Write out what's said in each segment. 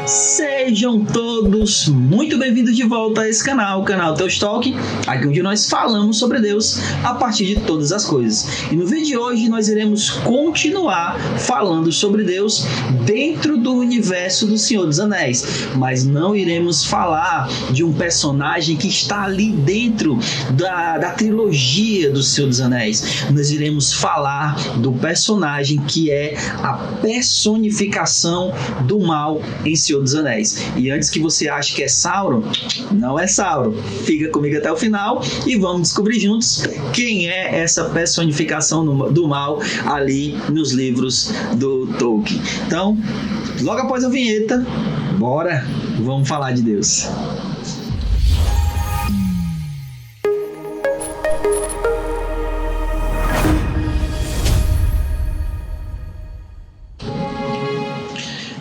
Sejam todos muito bem-vindos de volta a esse canal, o canal Teus Talk, aqui onde nós falamos sobre Deus a partir de todas as coisas. E no vídeo de hoje nós iremos continuar falando sobre Deus dentro do universo do Senhor dos Anéis, mas não iremos falar de um personagem que está ali dentro da trilogia do Senhor dos Anéis. Nós iremos falar do personagem que é a personificação do mal em Senhor dos Anéis. E antes que você ache que é Sauron, não é Sauron. Fica comigo até o final e vamos descobrir juntos quem é essa personificação do mal ali nos livros do Tolkien. Então, logo após a vinheta, bora, vamos falar de Deus.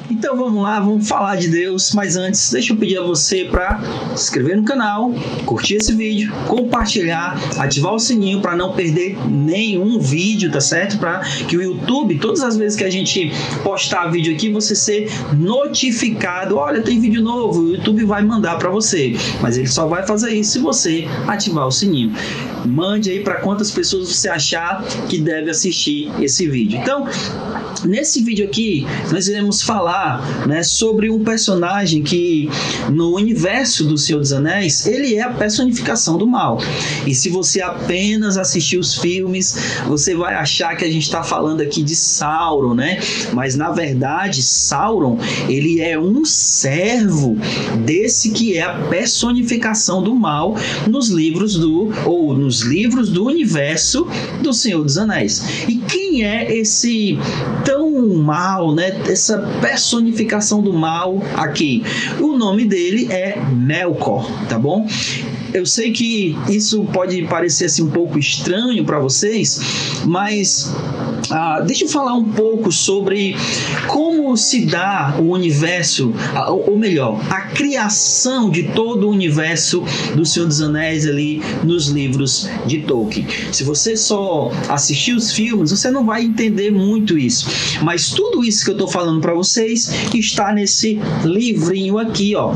Então vamos lá, vamos falar de Deus, mas antes deixa eu pedir a você para se inscrever no canal, curtir esse vídeo, compartilhar, ativar o sininho para não perder nenhum vídeo, tá certo? Para que o YouTube, todas as vezes que a gente postar vídeo aqui, você ser notificado, olha, tem vídeo novo, o YouTube vai mandar para você, mas ele só vai fazer isso se você ativar o sininho. Mande aí para quantas pessoas você achar que deve assistir esse vídeo. Então, nesse vídeo aqui, nós iremos falar, né, sobre um personagem que, no universo do Senhor dos Anéis, ele é a personificação do mal. E se você apenas assistir os filmes, você vai achar que a gente está falando aqui de Sauron, né? Mas, na verdade, Sauron, ele é um servo desse que é a personificação do mal nos livros do universo do Senhor dos Anéis. E quem é esse tão mal, né? Essa personificação do mal aqui? O nome dele é Melkor, tá bom? Eu sei que isso pode parecer assim, um pouco estranho para vocês, mas deixa eu falar um pouco sobre como se dá o universo, ou melhor, a criação de todo o universo do Senhor dos Anéis ali nos livros de Tolkien. Se você só assistir os filmes, você não vai entender muito isso, mas tudo isso que eu estou falando para vocês está nesse livrinho aqui, ó.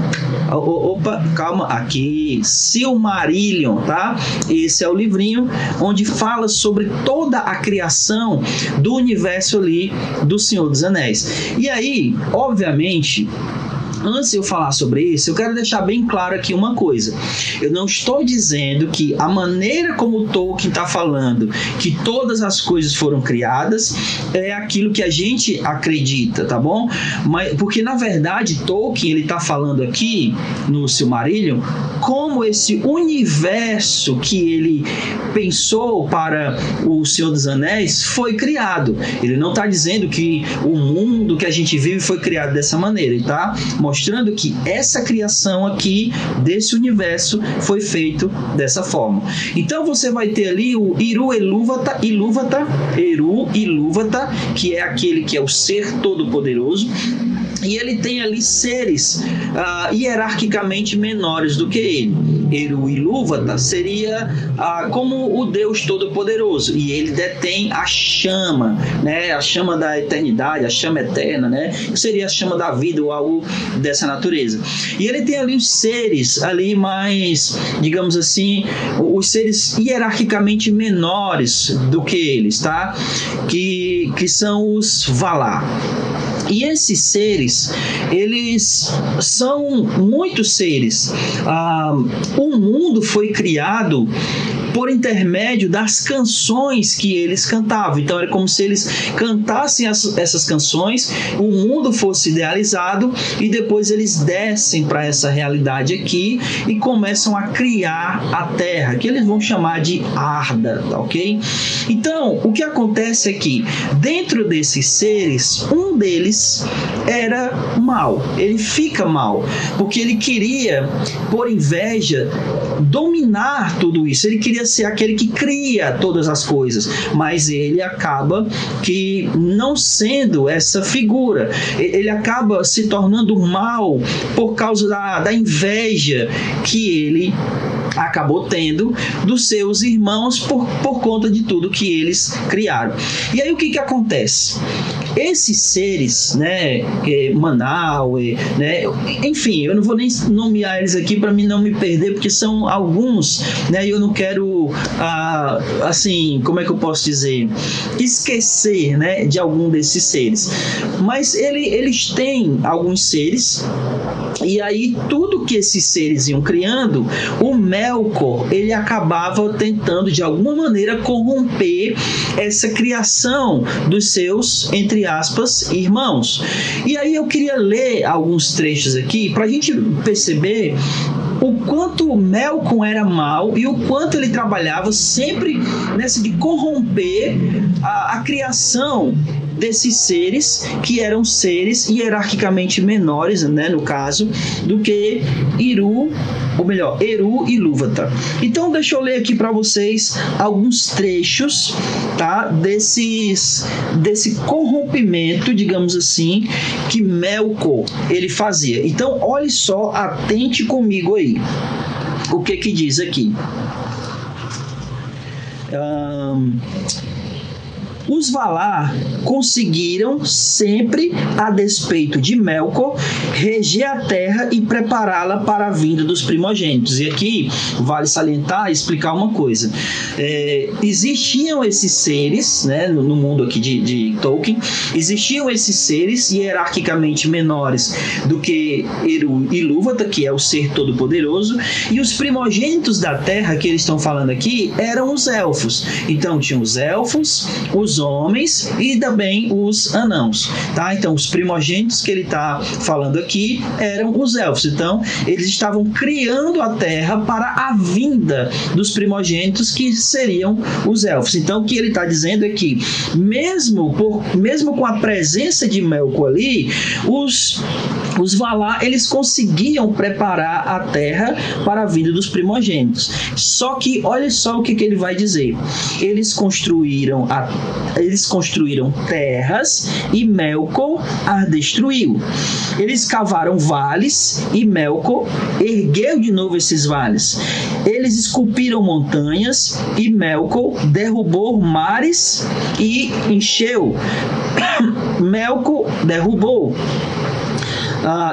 Opa, calma, aqui, Silmarillion, tá? Esse é o livrinho onde fala sobre toda a criação do universo ali do Senhor dos Anéis. E aí, obviamente, antes de eu falar sobre isso, eu quero deixar bem claro aqui uma coisa. Eu não estou dizendo que a maneira como o Tolkien está falando que todas as coisas foram criadas é aquilo que a gente acredita, tá bom? Mas, porque, na verdade, Tolkien ele está falando aqui no Silmarillion como esse universo que ele pensou para o Senhor dos Anéis foi criado. Ele não está dizendo que o mundo que a gente vive foi criado dessa maneira. Ele está mostrando que essa criação aqui desse universo foi feito dessa forma. Então você vai ter ali o Eru Ilúvatar, que é aquele que é o ser todo-poderoso. E ele tem ali seres hierarquicamente menores do que ele. Eru Ilúvatar seria como o Deus Todo-Poderoso, e ele detém a chama, né? A chama da eternidade, a chama eterna, né? Que seria a chama da vida ou algo dessa natureza. E ele tem ali os seres ali mais, digamos assim, os seres hierarquicamente menores do que eles, tá? Que são os Valar. E esses seres, eles são muitos seres. O mundo foi criado por intermédio das canções que eles cantavam. Então era como se eles cantassem essas canções, o mundo fosse idealizado e depois eles descem para essa realidade aqui e começam a criar a Terra, que eles vão chamar de Arda, tá, ok? Então, o que acontece é que dentro desses seres, um deles era mal. Ele fica mal, porque ele queria, por inveja, dominar tudo isso. Ele queria ser aquele que cria todas as coisas, mas ele acaba que não sendo essa figura. Ele acaba se tornando mal por causa da inveja que ele acabou tendo dos seus irmãos por conta de tudo que eles criaram. E aí o que acontece? esses seres, né, Manaue, né, enfim, eu não vou nem nomear eles aqui para mim não me perder, porque são alguns, né, e eu não quero, assim, como é que eu posso dizer, esquecer, né, de algum desses seres, mas eles têm alguns seres, e aí tudo que esses seres iam criando, o Melkor, ele acabava tentando de alguma maneira corromper essa criação dos seus, entre aspas, irmãos. E aí eu queria ler alguns trechos aqui para a gente perceber o quanto o Melkor era mau e o quanto ele trabalhava sempre nessa de corromper a criação desses seres, que eram seres hierarquicamente menores, né, no caso, do que Eru e Ilúvatar. Então deixa eu ler aqui para vocês alguns trechos, tá, desse corrompimento, digamos assim, que Melkor ele fazia. Então olhe só, atente comigo aí. O que diz aqui? Os Valar conseguiram sempre, a despeito de Melkor, reger a terra e prepará-la para a vinda dos primogênitos. E aqui vale salientar e explicar uma coisa. Existiam esses seres, né, no mundo aqui de Tolkien, existiam esses seres hierarquicamente menores do que Eru e Ilúvatar, que é o ser todo-poderoso, e os primogênitos da terra que eles estão falando aqui eram os elfos. Então tinham os elfos, os homens e também os anãos, tá? Então os primogênitos que ele está falando aqui eram os elfos. Então eles estavam criando a terra para a vinda dos primogênitos, que seriam os elfos. Então o que ele está dizendo é que mesmo com a presença de Melkor ali, os Valar eles conseguiam preparar a terra para a vinda dos primogênitos. Só que olha só o que ele vai dizer. Eles construíram terras e Melkor as destruiu. Eles cavaram vales e Melkor ergueu de novo esses vales. Eles esculpiram montanhas e Melkor derrubou mares e encheu. Melkor derrubou.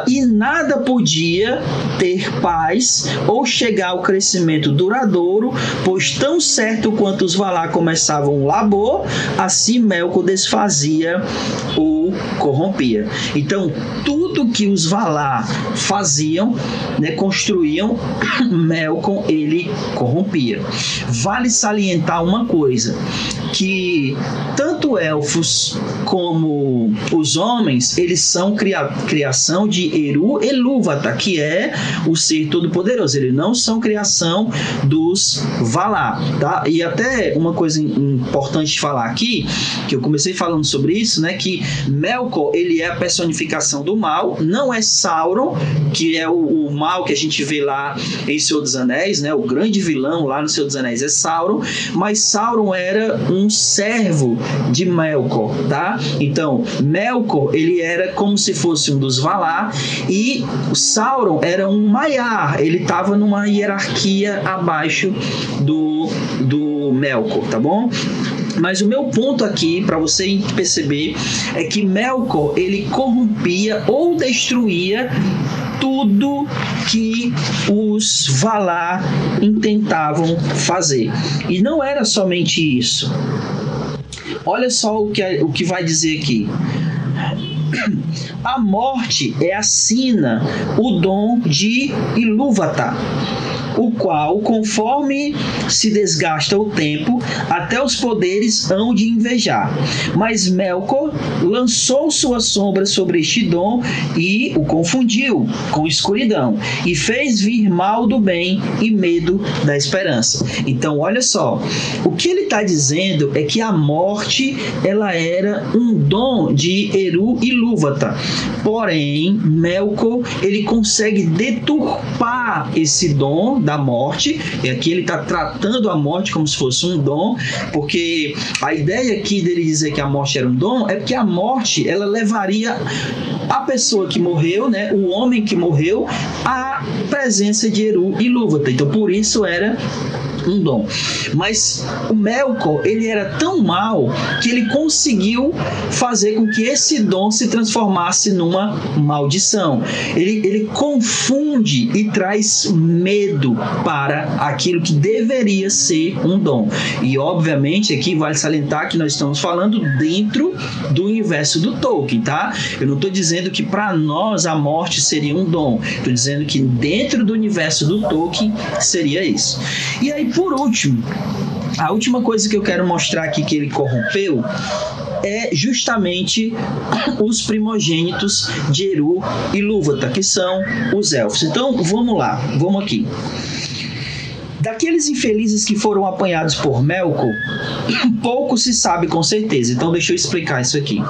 E nada podia ter paz ou chegar ao crescimento duradouro, pois tão certo quanto os Valar começavam o labor, assim Melkor desfazia ou corrompia. Então, tudo que os Valar faziam, né, construíam, Melkor ele corrompia. Vale salientar uma coisa, que tanto elfos como os homens, eles são criação de Eru e Ilúvatar, que é o ser todo-poderoso. Eles não são criação dos Valar, tá? E até uma coisa importante de falar aqui, que eu comecei falando sobre isso, né, que Melkor, ele é a personificação do mal, não é Sauron, que é o mal que a gente vê lá em Senhor dos Anéis, né, o grande vilão lá no Senhor dos Anéis é Sauron, mas Sauron era um servo de Melkor, tá? Então, Melkor, ele era como se fosse um dos Valar, e o Sauron era um Maiar, ele estava numa hierarquia abaixo do Melkor, tá bom? Mas o meu ponto aqui, para você perceber, é que Melkor, ele corrompia ou destruía tudo que os Valar intentavam fazer. E não era somente isso. Olha só o que vai dizer aqui. A morte é a sina, o dom de Ilúvatar, o qual, conforme se desgasta o tempo, até os poderes hão de invejar. Mas Melkor lançou sua sombra sobre este dom e o confundiu com escuridão, e fez vir mal do bem e medo da esperança. Então, olha só, o que ele está dizendo é que a morte, ela era um dom de Eru e Ilúvatar. Porém, Melkor, ele consegue deturpar esse dom da morte, e aqui ele está tratando a morte como se fosse um dom, porque a ideia aqui dele dizer que a morte era um dom é porque a morte, ela levaria a pessoa que morreu, né, o homem que morreu, à presença de Eru e Ilúvatar. Então por isso era um dom. Mas o Melkor, ele era tão mau que ele conseguiu fazer com que esse dom se transformasse numa maldição. Ele confunde e traz medo para aquilo que deveria ser um dom. E obviamente aqui vale salientar que nós estamos falando dentro do universo do Tolkien, tá? Eu não estou dizendo que para nós a morte seria um dom. Estou dizendo que dentro do universo do Tolkien seria isso. E aí, por último, a última coisa que eu quero mostrar aqui que ele corrompeu é justamente os primogênitos de Eru e Ilúvatar, que são os elfos. Então, vamos lá, vamos aqui. Daqueles infelizes que foram apanhados por Melkor, pouco se sabe com certeza. Então, deixa eu explicar isso aqui.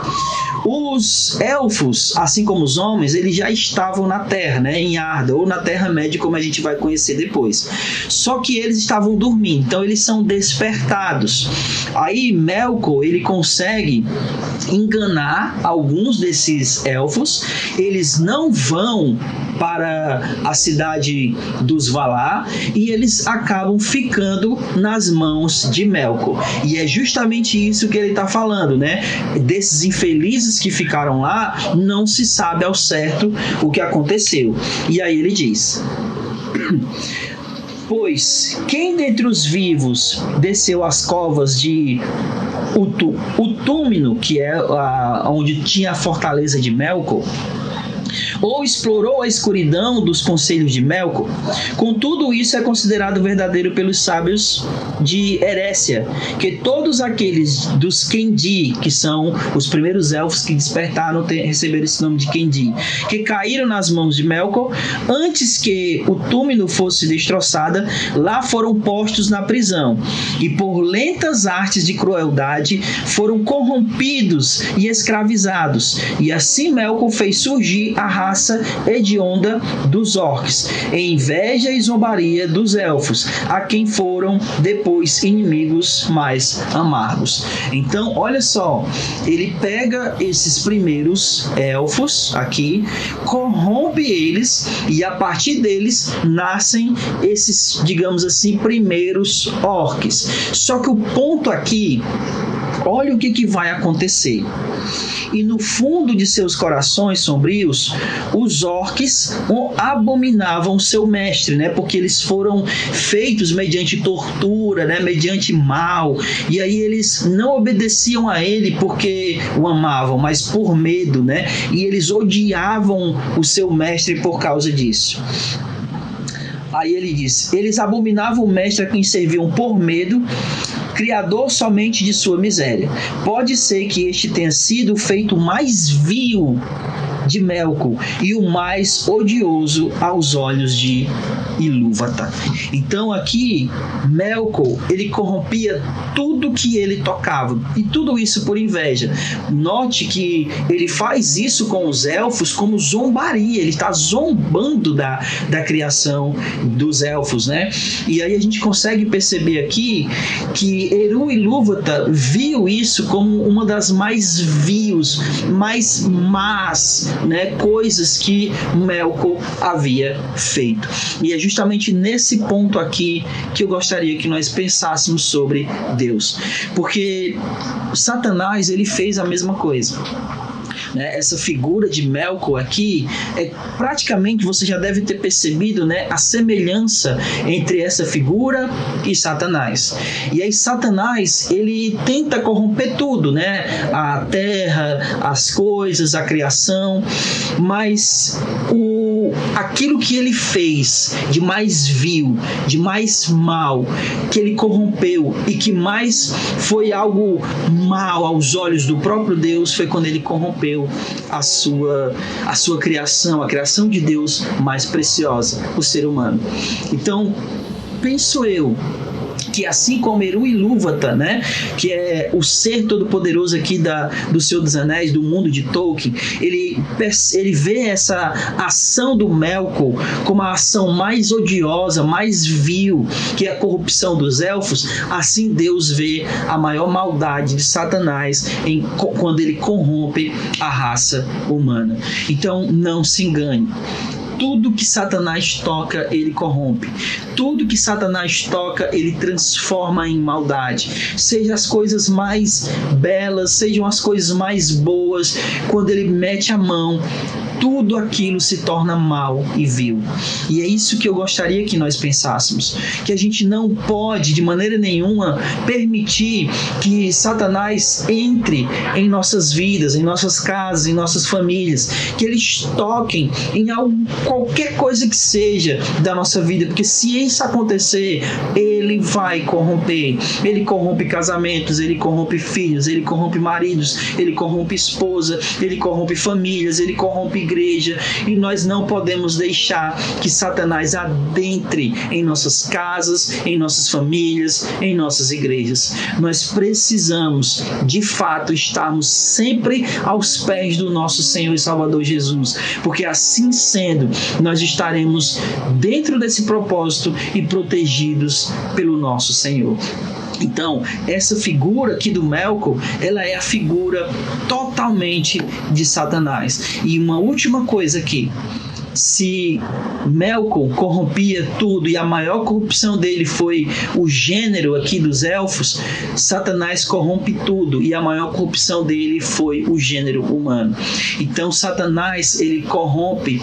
Os elfos, assim como os homens, eles já estavam na Terra, né, em Arda, ou na Terra-média, como a gente vai conhecer depois. Só que eles estavam dormindo, então eles são despertados. Aí Melkor, ele consegue enganar alguns desses elfos, eles não vão para a cidade dos Valar e eles acabam ficando nas mãos de Melkor. E é justamente isso que ele está falando, né? Desses infelizes que ficaram lá, não se sabe ao certo o que aconteceu. E aí ele diz: pois quem dentre os vivos desceu às covas de Utúmino, que é onde tinha a fortaleza de Melkor, ou explorou a escuridão dos conselhos de Melkor? Contudo, isso é considerado verdadeiro pelos sábios de Erécia, que todos aqueles dos Quendi, que são os primeiros elfos que despertaram, receberam esse nome de Quendi, que caíram nas mãos de Melkor, antes que o túmulo fosse destroçada, lá foram postos na prisão, e por lentas artes de crueldade foram corrompidos e escravizados, e assim Melkor fez surgir a raça hedionda dos orcs, em inveja e zombaria dos elfos, a quem foram depois inimigos mais amargos. Então, olha só, ele pega esses primeiros elfos aqui, corrompe eles, e a partir deles nascem esses, digamos assim, primeiros orcs. Só que o ponto aqui, olha o que vai acontecer. E no fundo de seus corações sombrios, os orcs abominavam seu mestre, né? Porque eles foram feitos mediante tortura, né? Mediante mal. E aí eles não obedeciam a ele porque o amavam, mas por medo, né? E eles odiavam o seu mestre por causa disso. Aí ele diz: eles abominavam o mestre a quem serviam por medo, criador somente de sua miséria. Pode ser que este tenha sido o feito mais vil de Melkor e o mais odioso aos olhos de Ilúvatar. Então aqui Melkor, ele corrompia tudo que ele tocava, e tudo isso por inveja. Note que ele faz isso com os elfos como zombaria, ele está zombando da criação dos elfos, né? E aí a gente consegue perceber aqui que Eru e Ilúvatar viu isso como uma das mais vios, mais más, né, coisas que Melkor havia feito. E é justamente nesse ponto aqui que eu gostaria que nós pensássemos sobre Deus, porque Satanás, ele fez a mesma coisa. Essa figura de Melkor aqui, praticamente você já deve ter percebido, né, a semelhança entre essa figura e Satanás. E aí Satanás, ele tenta corromper tudo, né? A terra, as coisas, a criação, mas aquilo que ele fez de mais vil, de mais mal, que ele corrompeu e que mais foi algo mal aos olhos do próprio Deus, foi quando ele corrompeu a sua criação, a criação de Deus mais preciosa, o ser humano. Então, penso eu que assim como Eru Ilúvatar, né, que é o ser todo-poderoso aqui do Senhor dos Anéis, do mundo de Tolkien, ele vê essa ação do Melkor como a ação mais odiosa, mais vil, que é a corrupção dos elfos. Assim Deus vê a maior maldade de Satanás quando ele corrompe a raça humana. Então não se engane. Tudo que Satanás toca, ele corrompe. Tudo que Satanás toca, ele transforma em maldade. Sejam as coisas mais belas, sejam as coisas mais boas, quando ele mete a mão, tudo aquilo se torna mal e vil. E é isso que eu gostaria que nós pensássemos, que a gente não pode de maneira nenhuma permitir que Satanás entre em nossas vidas, em nossas casas, em nossas famílias, que eles toquem em qualquer coisa que seja da nossa vida, porque se isso acontecer, ele vai corromper. Ele corrompe casamentos, ele corrompe filhos, ele corrompe maridos, ele corrompe esposa, ele corrompe famílias, ele corrompe igreja, e nós não podemos deixar que Satanás adentre em nossas casas, em nossas famílias, em nossas igrejas. Nós precisamos, de fato, estarmos sempre aos pés do nosso Senhor e Salvador Jesus, porque assim sendo, nós estaremos dentro desse propósito e protegidos pelo nosso Senhor. Então, essa figura aqui do Melkor, ela é a figura totalmente de Satanás. E uma última coisa aqui: se Melkor corrompia tudo e a maior corrupção dele foi o gênero aqui dos elfos, Satanás corrompe tudo e a maior corrupção dele foi o gênero humano. Então Satanás, ele corrompe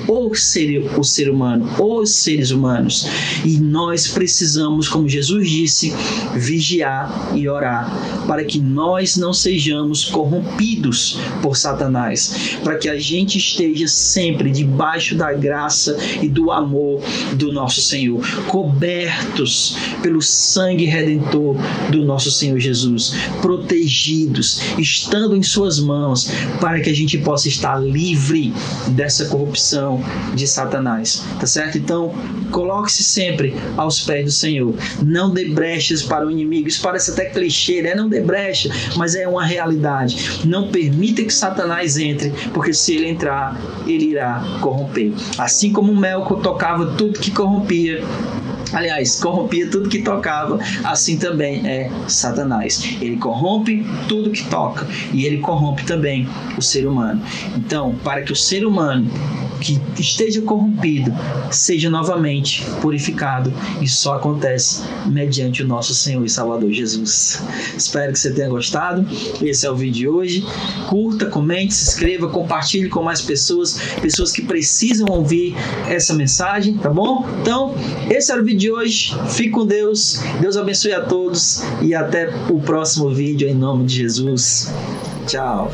o ser humano, os seres humanos, e nós precisamos, como Jesus disse, vigiar e orar para que nós não sejamos corrompidos por Satanás, para que a gente esteja sempre debaixo da graça e do amor do nosso Senhor, cobertos pelo sangue redentor do nosso Senhor Jesus, protegidos, estando em suas mãos, para que a gente possa estar livre dessa corrupção de Satanás, tá certo? Então, coloque-se sempre aos pés do Senhor. Não dê brechas para o inimigo. Isso parece até clichê, né? Não dê brecha, mas é uma realidade. Não permita que Satanás entre, porque se ele entrar, ele irá corromper. Assim como Melkor tocava tudo que corrompia, aliás, corrompia tudo que tocava, assim também é Satanás. Ele corrompe tudo que toca e ele corrompe também o ser humano. Então, para que o ser humano que esteja corrompido seja novamente purificado, isso só acontece mediante o nosso Senhor e Salvador Jesus. Espero que você tenha gostado. Esse é o vídeo de hoje. Curta, comente, se inscreva, compartilhe com mais pessoas que precisam ouvir essa mensagem, tá bom? Então, esse era o vídeo de hoje. Fique com Deus. Deus abençoe a todos e até o próximo vídeo em nome de Jesus. Tchau.